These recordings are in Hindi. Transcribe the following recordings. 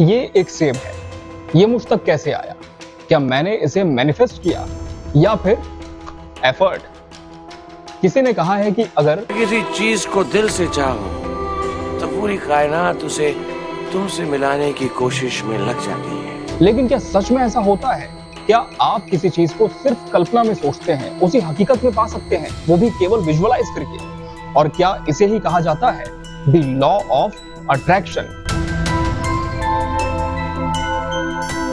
ये एक सेब है, ये मुझ तक कैसे आया? क्या मैंने इसे मैनिफेस्ट किया या फिर एफर्ट? किसी ने कहा है कि अगर किसी चीज को दिल से चाहो तो पूरी कायनात उसे तुमसे मिलाने की कोशिश में लग जाती है। लेकिन क्या सच में ऐसा होता है? क्या आप किसी चीज को सिर्फ कल्पना में सोचते हैं उसी हकीकत में पा सकते हैं, वो भी केवल विजुअलाइज करके? और क्या इसे ही कहा जाता है द लॉ ऑफ अट्रैक्शन?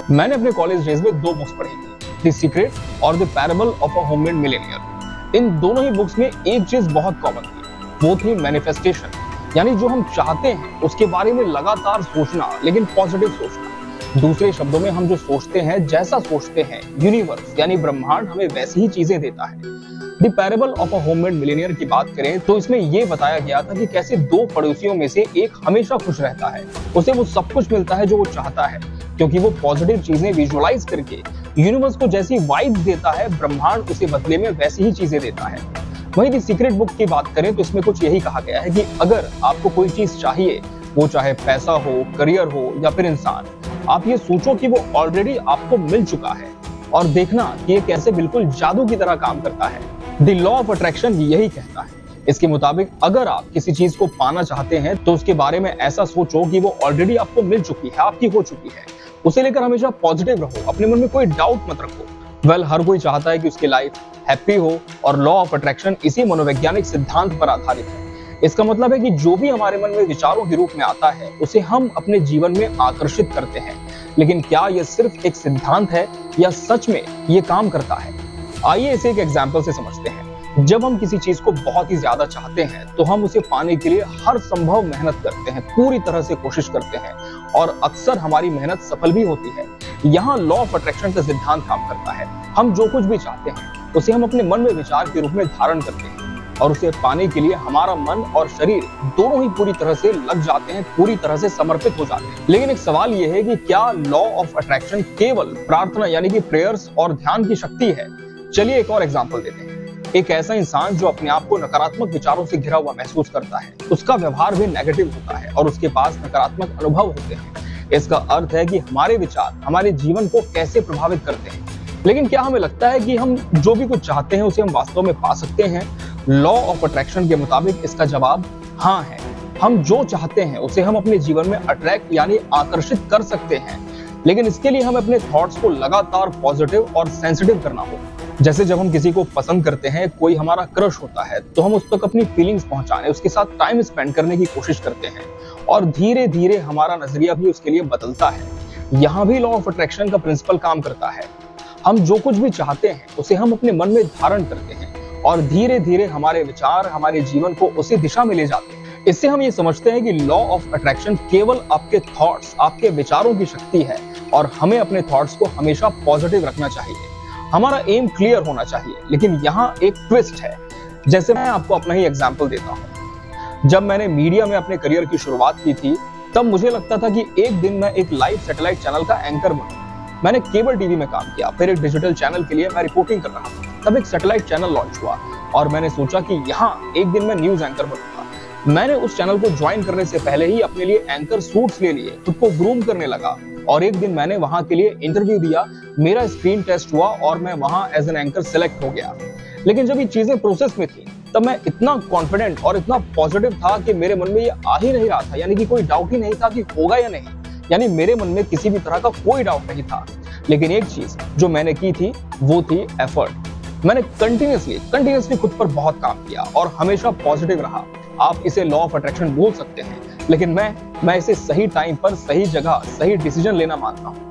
मैंने अपने कॉलेज डेज में 2 बुक्स पढ़ी थी, द सीक्रेट और the parable of a homemade millionaire. इन दोनों ही बुक्स में एक चीज बहुत कॉमन थी, वो थी मैनिफेस्टेशन, यानी जो हम चाहते हैं उसके बारे में लगातार सोचना, लेकिन पॉजिटिव सोचना। दूसरे शब्दों में हम जो सोचते हैं, जैसा सोचते हैं, यूनिवर्स यानी ब्रह्मांड हमें वैसी ही चीजें देता है। The parable of a homemade millionaire की बात करें तो इसमें यह बताया गया था कि कैसे 2 पड़ोसियों में से एक हमेशा खुश रहता है, उसे वो सब कुछ मिलता है जो वो चाहता है, क्योंकि वो पॉजिटिव चीजें विजुअलाइज करके यूनिवर्स को जैसी वाइब्स देता है, ब्रह्मांड उसे बदले में वैसी ही चीजें देता है। वहीं दी सीक्रेट बुक की बात करें तो इसमें कुछ यही कहा गया है कि अगर आपको कोई चीज चाहिए, वो चाहे पैसा हो, करियर हो या फिर इंसान, आप ये सोचो कि वो ऑलरेडी आपको मिल चुका है और देखना कि ये कैसे बिल्कुल जादू की तरह काम करता है। द लॉ ऑफ अट्रैक्शन यही कहता है। इसके मुताबिक अगर आप किसी चीज को पाना चाहते हैं तो उसके बारे में ऐसा सोचो कि वो ऑलरेडी आपको मिल चुकी है, आपकी हो चुकी है। उसे लेकर हमेशा पॉजिटिव रहो, अपने मन में कोई डाउट मत रखो। हर कोई चाहता है कि उसकी लाइफ हैप्पी हो और लॉ ऑफ अट्रैक्शन इसी मनोवैज्ञानिक सिद्धांत पर आधारित है। इसका मतलब है कि जो भी हमारे मन में विचारों के रूप में आता है उसे हम अपने जीवन में आकर्षित करते हैं। लेकिन क्या यह सिर्फ एक सिद्धांत है या सच में ये काम करता है? आइए इसे एक एग्जाम्पल से समझते हैं। जब हम किसी चीज को बहुत ही ज्यादा चाहते हैं तो हम उसे पाने के लिए हर संभव मेहनत करते हैं, पूरी तरह से कोशिश करते हैं और अक्सर हमारी मेहनत सफल भी होती है। यहाँ लॉ ऑफ अट्रैक्शन का सिद्धांत काम करता है। हम जो कुछ भी चाहते हैं उसे हम अपने मन में विचार के रूप में धारण करते हैं और उसे पाने के लिए हमारा मन और शरीर दोनों ही पूरी तरह से लग जाते हैं, पूरी तरह से समर्पित हो जाते हैं। लेकिन एक सवाल यह है कि क्या लॉ ऑफ अट्रैक्शन केवल प्रार्थना यानी कि प्रेयर्स और ध्यान की शक्ति है? चलिए एक और एग्जांपल देते हैं। एक ऐसा इंसान जो अपने आप को नकारात्मक विचारों से घिरा हुआ महसूस करता है, उसका व्यवहार भी नेगेटिव होता है और उसके पास नकारात्मक अनुभव होते हैं। इसका अर्थ है कि हमारे विचार हमारे जीवन को कैसे प्रभावित करते हैं। लेकिन क्या हमें लगता है कि हम जो भी कुछ चाहते हैं उसे हम वास्तव में पा सकते हैं? लॉ ऑफ अट्रैक्शन के मुताबिक इसका जवाब हाँ है। हम जो चाहते हैं उसे हम अपने जीवन में अट्रैक्ट यानी आकर्षित कर सकते हैं, लेकिन इसके लिए हमें अपने थॉट्स को लगातार पॉजिटिव और सेंसिटिव करना होगा। जैसे जब हम किसी को पसंद करते हैं, कोई हमारा क्रश होता है, तो हम उस तक अपनी फीलिंग्स पहुंचाने, उसके साथ टाइम स्पेंड करने की कोशिश करते हैं और धीरे धीरे हमारा नजरिया भी उसके लिए बदलता है। यहाँ भी लॉ ऑफ अट्रैक्शन का प्रिंसिपल काम करता है। हम जो कुछ भी चाहते हैं उसे हम अपने मन में धारण करते हैं और धीरे धीरे हमारे विचार हमारे जीवन को उसी दिशा में ले जाते हैं। इससे हम ये समझते हैं कि लॉ ऑफ अट्रैक्शन केवल आपके थॉट्स, आपके विचारों की शक्ति है और हमें अपने थॉट्स को हमेशा पॉजिटिव रखना चाहिए। हमारा एम क्लियर होना चाहिए। लेकिन यहाँ एक ट्विस्ट है। जैसे मैं आपको अपना ही एग्जांपल देता हूँ। जब मैंने मीडिया में अपने करियर की शुरुआत की थी तब मुझे लगता था कि एक दिन मैं एक लाइव सैटेलाइट चैनल का एंकर बनूं। मैंने केबल टीवी में काम किया, फिर एक डिजिटल चैनल के लिए मैं रिपोर्टिंग कर रहा था। तब एक सैटेलाइट चैनल लॉन्च हुआ और मैंने सोचा कि यहाँ एक दिन मैं न्यूज एंकर बनूंगा। मैंने उस चैनल को ज्वाइन करने से पहले ही अपने लिए एंकर सूट्स ले लिए, खुद को ग्रूम करने लगा और एक दिन मैंने वहां के लिए इंटरव्यू दिया। मेरा स्क्रीन टेस्ट हुआ और मैं वहां एज एन एंकर सेलेक्ट हो गया। लेकिन जब ये चीजें प्रोसेस में थी तब मैं इतना कॉन्फिडेंट और इतना पॉजिटिव था कि मेरे मन में ये आ ही नहीं रहा था, यानी कि कोई डाउट ही नहीं था कि होगा या नहीं। यानी मेरे मन में किसी भी तरह का कोई डाउट नहीं था। लेकिन एक चीज जो मैंने की थी वो थी एफर्ट। मैंने कंटिन्यूअसली खुद पर बहुत काम किया और हमेशा पॉजिटिव रहा। आप इसे लॉ ऑफ अट्रैक्शन बोल सकते हैं, लेकिन मैं इसे सही टाइम पर सही जगह सही डिसीजन लेना मानता हूँ।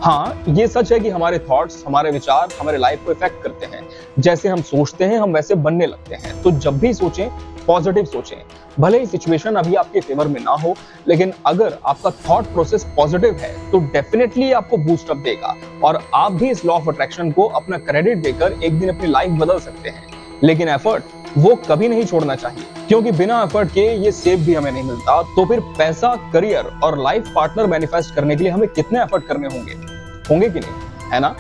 हाँ, ये सच है कि हमारे थॉट्स, हमारे विचार हमारे लाइफ को इफेक्ट करते हैं। जैसे हम सोचते हैं हम वैसे बनने लगते हैं। तो जब भी सोचें पॉजिटिव सोचें। भले ही सिचुएशन अभी आपके फेवर में ना हो, लेकिन अगर आपका थॉट प्रोसेस पॉजिटिव है तो डेफिनेटली आपको बूस्ट अप देगा और आप भी इस लॉ ऑफ अट्रैक्शन को अपना क्रेडिट देकर एक दिन अपनी लाइफ बदल सकते हैं। लेकिन एफर्ट वो कभी नहीं छोड़ना चाहिए, क्योंकि बिना एफर्ट के ये सेब भी हमें नहीं मिलता। तो फिर पैसा, करियर और लाइफ पार्टनर मैनिफेस्ट करने के लिए हमें कितने एफर्ट करने होंगे कि नहीं, है ना?